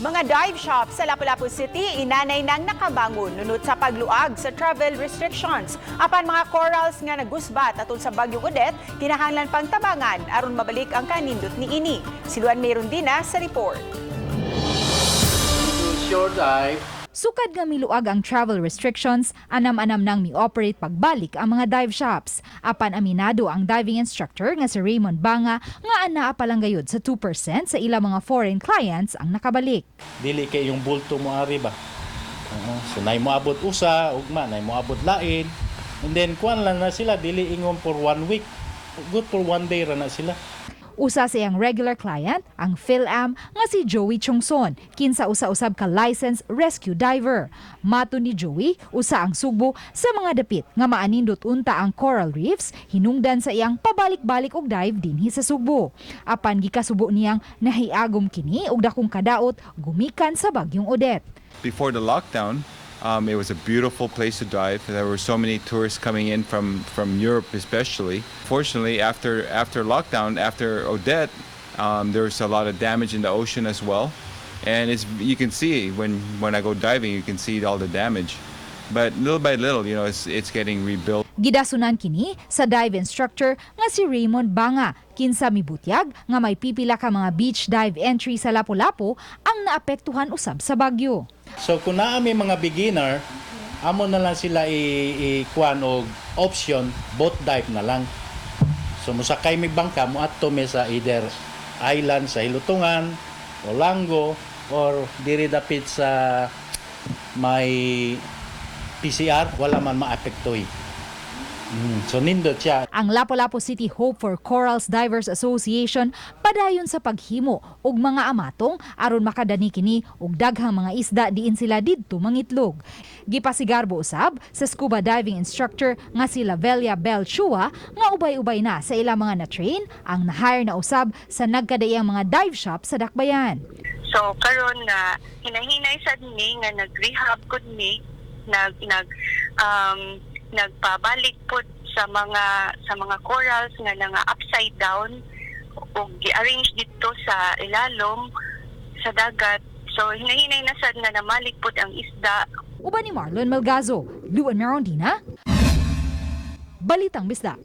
Mga dive shop sa Lapu-Lapu City inanay nang nakabangon nunot sa pagluag sa travel restrictions. Apan mga corals nga nagusbat atol sa bagyong Odette, kinahanglan pang tabangan aron mabalik ang kanindot niini. Siluan mayroon din sa report. Short dive. Sukad nga miluag ang travel restrictions, anam-anam nang mi-operate pagbalik ang mga dive shops. Apan aminado ang diving instructor nga si Raymond Banga nga anaa pa lang gayud sa 2% sa ilang mga foreign clients ang nakabalik. Dili kay yung bulto mo ari ba. So nay mo abot usa, ugma nay mo abot lain. And then kuan lang na sila dili ingon for 1 week. Good for 1 day ra na sila. Usa sa iyang regular client, ang PhilAm nga si Joey Chongson, kinsa usa-usab ka licensed rescue diver. Mato ni Joey, usa ang subo sa mga dapit nga maanindot unta ang coral reefs, hinungdan sa iyang pabalik-balik og dive dinhi sa Subo. Apan gikasubo niyang nahiagom kini og dakong kadaot gumikan sa bagyong Odette. Before the lockdown, it was a beautiful place to dive. There were so many tourists coming in from Europe especially. Fortunately, after lockdown, after Odette, there was a lot of damage in the ocean as well. And you can see when I go diving, you can see all the damage. But little by little, it's getting rebuilt. Gidasunan kini sa dive instructor nga si Raymond Banga, kinsa mibutyag nga may pipila ka mga beach dive entry sa Lapu-Lapu ang naapektuhan usab sa bagyo. So kung naa may mga beginner, amo na lang sila i-kuan og option boat dive na lang. So musakay mig bangka mo adto mi sa either island sa Hilutungan, Olango or diri dapit sa may PCR wala man maapektoy. So nindot siya. Ang Lapu-Lapu City Hope for Corals Divers Association padayon sa paghimo og mga amatong aron makadani kini og daghang mga isda diin sila didto mangitlog. Gipasigarbo usab sa scuba diving instructor nga si Lavelia Bell Chua nga ubay-ubay na sa ilang mga na-train ang na-hire na usab sa nagkadaiyang mga dive shop sa Dakbayan. So karon na hinahinay sad ni nga nag-rehab gud ni nagpabalik po sa mga corals nga nga upside down o gi-arrange dito sa ilalom sa dagat. So hinahinay na sad nga namalik po ang isda. Uban ni Marlon Malgazo, Luan Merondina, Balitang Bisdak.